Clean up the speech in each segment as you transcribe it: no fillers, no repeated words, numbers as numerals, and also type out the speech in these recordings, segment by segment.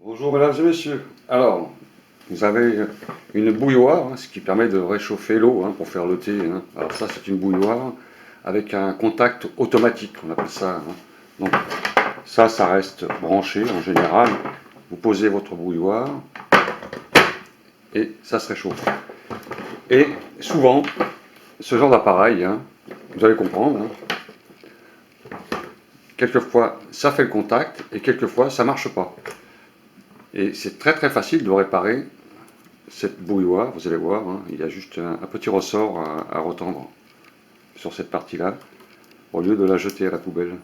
Bonjour mesdames et messieurs. Alors, vous avez une bouilloire, ce qui permet de réchauffer l'eau pour faire le thé. Alors ça, c'est une bouilloire avec un contact automatique, on appelle ça. Donc ça reste branché en général. Vous posez votre bouilloire et ça se réchauffe. Et souvent, ce genre d'appareil, vous allez comprendre, quelquefois ça fait le contact et quelquefois ça marche pas. Et c'est très facile de réparer cette bouilloire, vous allez voir, il y a juste un petit ressort à retendre sur cette partie-là, au lieu de la jeter à la poubelle.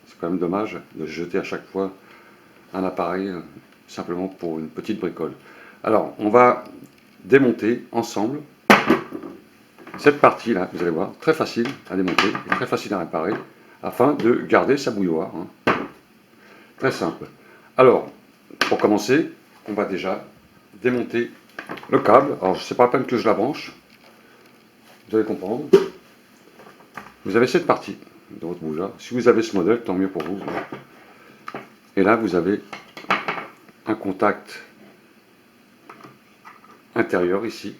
C'est quand même dommage de jeter à chaque fois un appareil simplement pour une petite bricole. Alors, on va démonter ensemble cette partie-là, vous allez voir, très facile à démonter et très facile à réparer, afin de garder sa bouilloire. Très simple. Alors, pour commencer, on va déjà démonter le câble. Alors, c'est pas la peine que je la branche, vous allez comprendre. Vous avez cette partie de votre bouilloire. Si vous avez ce modèle, tant mieux pour vous. Et là, vous avez un contact intérieur ici,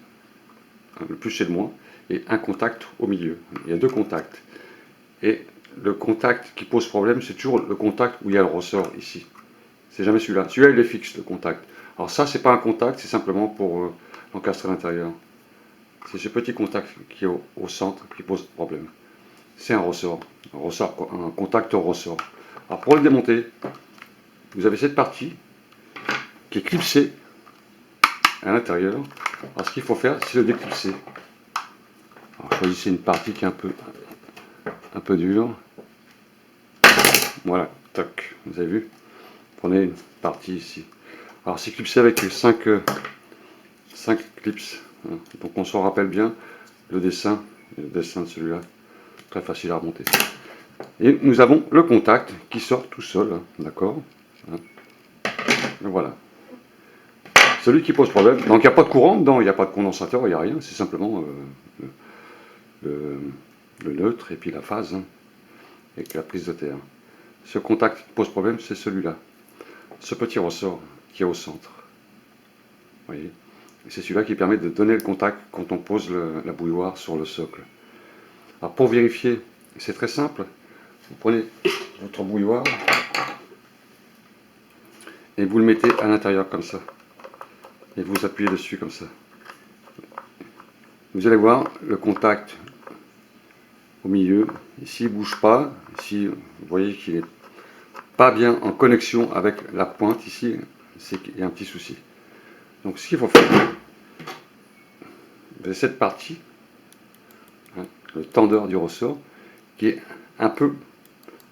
le plus et le moins, et un contact au milieu. Il y a deux contacts. Et le contact qui pose problème, c'est toujours le contact où il y a le ressort ici. C'est jamais celui-là. Celui-là, il est fixe, le contact. Alors ça, c'est pas un contact, c'est simplement pour l'encastrer à l'intérieur. C'est ce petit contact qui est au centre qui pose problème. C'est un ressort, un contact au ressort. Alors pour le démonter, vous avez cette partie qui est clipsée à l'intérieur. Alors ce qu'il faut faire, c'est le déclipser. Alors choisissez une partie qui est un peu dure. Voilà, toc, vous avez vu. Prenez une partie ici. Alors c'est clipsé avec 5 clips. Donc on s'en rappelle bien le dessin de celui-là. Très facile à remonter. Et nous avons le contact qui sort tout seul, d'accord. Voilà. Celui qui pose problème, donc il n'y a pas de courant dedans, il n'y a pas de condensateur, il n'y a rien, c'est simplement le neutre et puis la phase, avec la prise de terre. Ce contact qui pose problème, c'est celui-là. Ce petit ressort qui est au centre. Vous voyez, c'est celui-là qui permet de donner le contact quand on pose la bouilloire sur le socle. Alors pour vérifier, c'est très simple. Vous prenez votre bouilloire et vous le mettez à l'intérieur comme ça. Et vous appuyez dessus comme ça. Vous allez voir le contact au milieu. Ici, il ne bouge pas. Ici, vous voyez qu'il n'est pas bien en connexion avec la pointe. Ici, c'est qu'il y a un petit souci. Donc, ce qu'il faut faire, vous avez cette partie, le tendeur du ressort, qui est un peu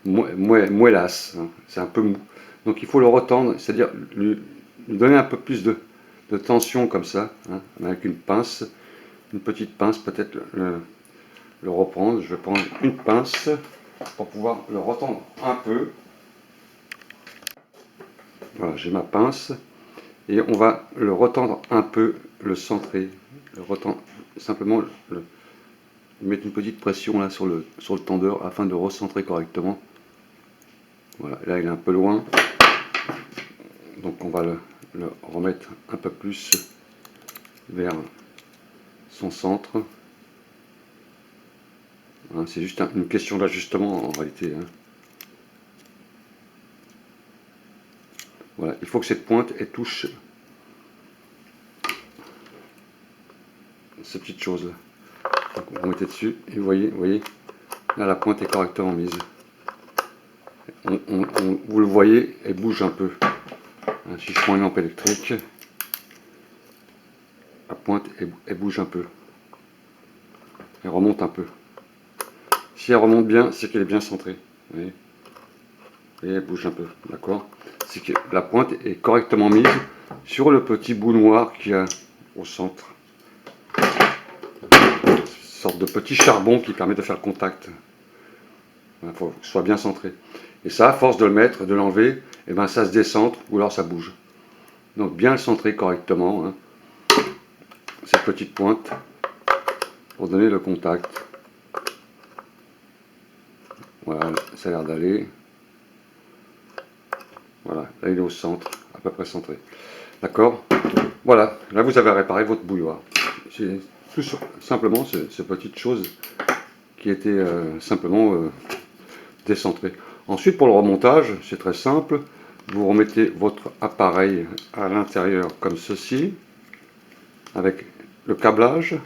moellasse. C'est un peu mou. Donc, il faut le retendre, c'est-à-dire lui donner un peu plus de tension comme ça, avec une pince, une petite pince, peut-être le reprendre. Je vais prendre une pince pour pouvoir le retendre un peu. Voilà, j'ai ma pince et on va le retendre un peu, le centrer, le retendre simplement, mettre une petite pression là sur le tendeur afin de recentrer correctement. Voilà, là il est un peu loin, donc on va le remettre un peu plus vers son centre. C'est juste une question d'ajustement en réalité. Voilà, il faut que cette pointe elle touche ces petites choses là. Donc vous mettez dessus et vous voyez, là la pointe est correctement mise. Vous le voyez, elle bouge un peu. Si je prends une lampe électrique, la pointe elle bouge un peu. Elle remonte un peu. Si elle remonte bien, c'est qu'elle est bien centrée. Vous voyez, et elle bouge un peu, d'accord. C'est que la pointe est correctement mise sur le petit bout noir qu'il y a au centre. Une sorte de petit charbon qui permet de faire contact. Il faut que ce soit bien centré. Et ça, à force de le mettre, de l'enlever, et ben ça se décentre ou alors ça bouge. Donc bien le centrer correctement, cette petite pointe, pour donner le contact. Voilà, ça a l'air d'aller. Voilà, là il est au centre. à peu près centré. D'accord? Voilà, là vous avez réparé votre bouilloire. C'est tout simplement ces petites choses qui étaient simplement décentrées. Ensuite, pour le remontage, c'est très simple. Vous remettez votre appareil à l'intérieur comme ceci, avec le câblage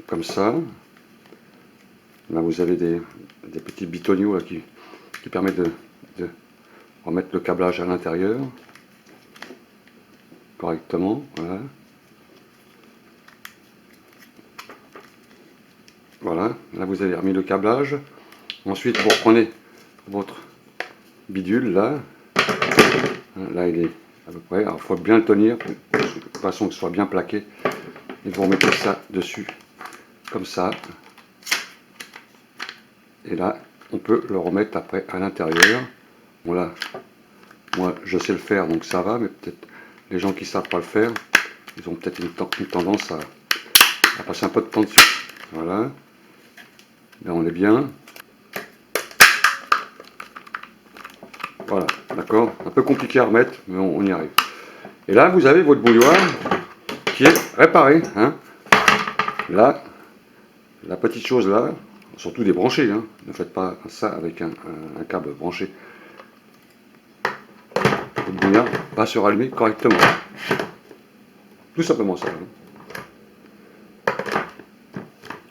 comme ça. Là, vous avez des petits bitonniaux là, qui permettent de remettre le câblage à l'intérieur correctement. Voilà. Voilà, là vous avez remis le câblage. Ensuite, vous reprenez votre bidule là. Là, il est à peu près. Alors, il faut bien le tenir de façon que ce soit bien plaqué. Et vous remettez ça dessus comme ça. Et là, on peut le remettre après à l'intérieur. Bon là, moi je sais le faire donc ça va, mais peut-être les gens qui ne savent pas le faire, ils ont peut-être une tendance à passer un peu de temps dessus. Voilà. Là on est bien. Voilà, d'accord. Un peu compliqué à remettre, mais on y arrive. Et là, vous avez votre bouilloire qui est réparé. Hein. Là, la petite chose là, surtout débrancher. Hein. Ne faites pas ça avec un câble branché. Votre bouilloire va se rallumer correctement. Tout simplement ça. Hein.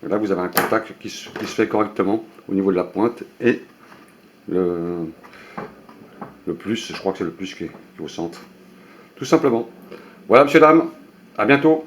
Là, vous avez un contact qui se fait correctement au niveau de la pointe et le plus, je crois que c'est le plus qui est au centre. Tout simplement. Voilà, monsieur, dame, à bientôt.